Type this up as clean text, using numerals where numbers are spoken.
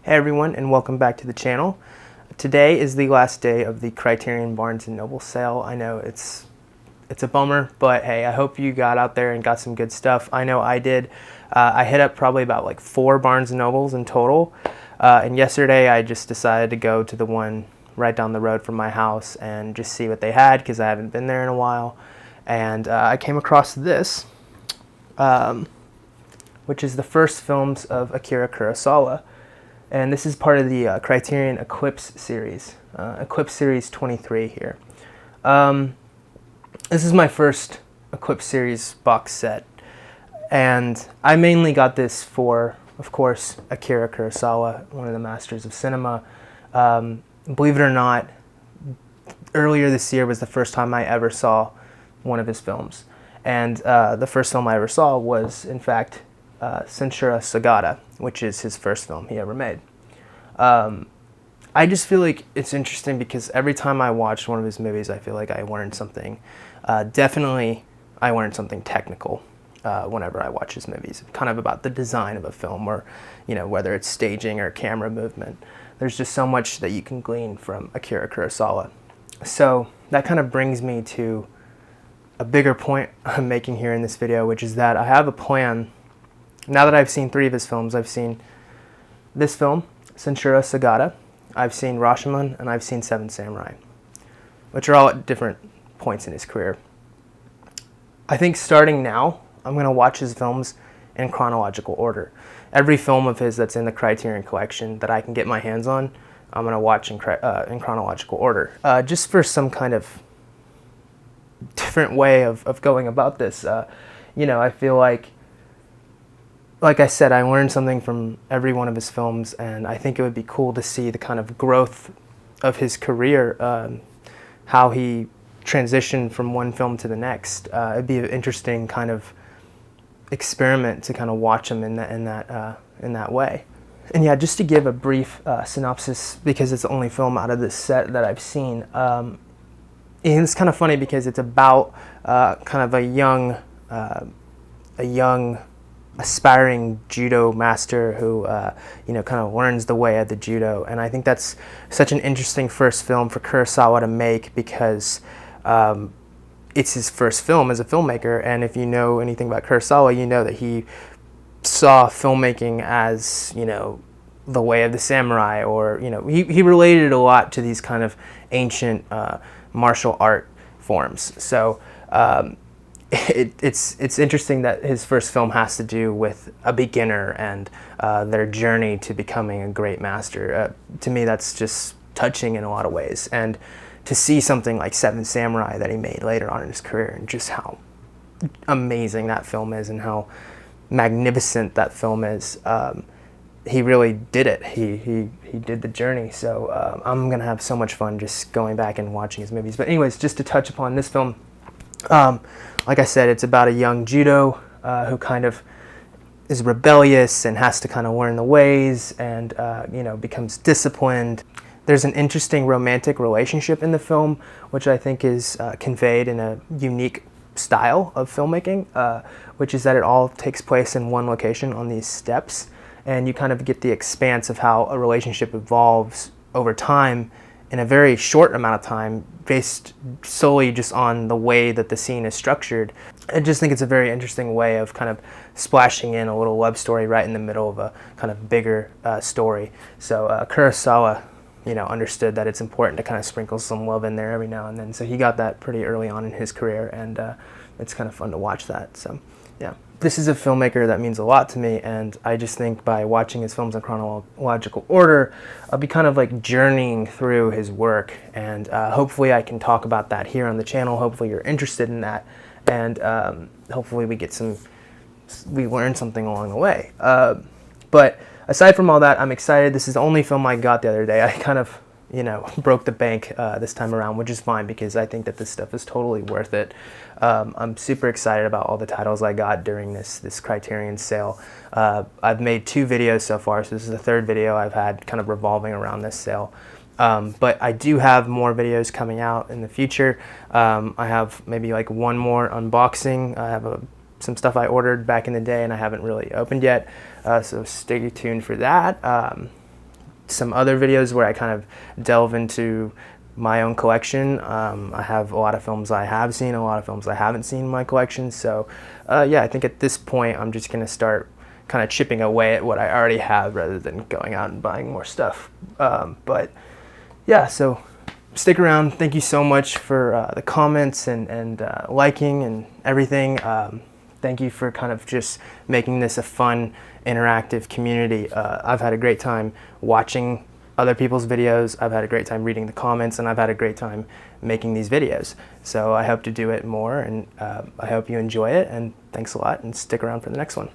Hey everyone, and welcome back to the channel. Today is the last day of the Criterion Barnes & Noble sale. I know it's a bummer, but hey, I hope you got out there and got some good stuff. I know I did. I hit up probably about like 4 Barnes & Nobles in total, and yesterday I just decided to go to the one right down the road from my house and just see what they had because I haven't been there in a while. And I came across this, which is the first films of Akira Kurosawa. And this is part of the Criterion Eclipse series, Eclipse Series 23 here. This is my first Eclipse series box set, and I mainly got this for, of course, Akira Kurosawa, one of the masters of cinema. Believe it or not, earlier this year was the first time I ever saw one of his films. And the first film I ever saw was, in fact, Censura Sagata, which is his first film he ever made. I just feel like it's interesting because every time I watch one of his movies, I feel like I learned something. Definitely, I learned something technical whenever I watch his movies, kind of about the design of a film, or whether it's staging or camera movement. There's just so much that you can glean from Akira Kurosawa. So that kind of brings me to a bigger point I'm making here in this video, which is that I have a plan. Now that I've seen 3 of his films, I've seen this film, Censura Sagata, I've seen Rashomon, and I've seen Seven Samurai, which are all at different points in his career. I think starting now, I'm going to watch his films in chronological order. Every film of his that's in the Criterion collection that I can get my hands on, I'm going to watch in chronological order, just for some kind of different way of going about this. I feel like I said, I learned something from every one of his films, and I think it would be cool to see the kind of growth of his career, how he transitioned from one film to the next. It'd be an interesting kind of experiment to kind of watch him in that way. And yeah, just to give a brief synopsis, because it's the only film out of this set that I've seen. It's kind of funny because it's about kind of a young aspiring judo master who kind of learns the way of the judo. And I think that's such an interesting first film for Kurosawa to make, because it's his first film as a filmmaker. And if you know anything about Kurosawa, you know that he saw filmmaking as the way of the samurai, or he related a lot to these kind of ancient martial art forms. So it's interesting that his first film has to do with a beginner and their journey to becoming a great master. To me, that's just touching in a lot of ways. And to see something like Seven Samurai that he made later on in his career, and just how amazing that film is and how magnificent that film is, he really did it. He did the journey. So I'm gonna have so much fun just going back and watching his movies. But anyways, just to touch upon this film. Like I said, it's about a young judo who kind of is rebellious and has to kind of learn the ways, and becomes disciplined. There's an interesting romantic relationship in the film, which I think is conveyed in a unique style of filmmaking, which is that it all takes place in one location on these steps, and you kind of get the expanse of how a relationship evolves over time in a very short amount of time, based solely just on the way that the scene is structured. I just think it's a very interesting way of kind of splashing in a little love story right in the middle of a kind of bigger story. So Kurosawa, understood that it's important to kind of sprinkle some love in there every now and then. So he got that pretty early on in his career, and it's kind of fun to watch that. So yeah. This is a filmmaker that means a lot to me, and I just think by watching his films in chronological order, I'll be kind of like journeying through his work, and hopefully I can talk about that here on the channel. Hopefully you're interested in that, and hopefully we learn something along the way. But aside from all that, I'm excited. This is the only film I got the other day. I kind of broke the bank this time around, which is fine because I think that this stuff is totally worth it. I'm super excited about all the titles I got during this Criterion sale. I've made 2 videos so far, so this is the 3rd video I've had kind of revolving around this sale. But I do have more videos coming out in the future. I have maybe like 1 more unboxing. I have some stuff I ordered back in the day and I haven't really opened yet, so stay tuned for that. some other videos where I kind of delve into my own collection. I have a lot of films I have seen, a lot of films I haven't seen in my collection. So yeah, I think at this point I'm just gonna start kind of chipping away at what I already have rather than going out and buying more stuff. But yeah, so stick around. Thank you so much for the comments and liking and everything. Thank you for kind of just making this a fun, interactive community. I've had a great time watching other people's videos. I've had a great time reading the comments, and I've had a great time making these videos. So I hope to do it more, and I hope you enjoy it, and thanks a lot, and stick around for the next one.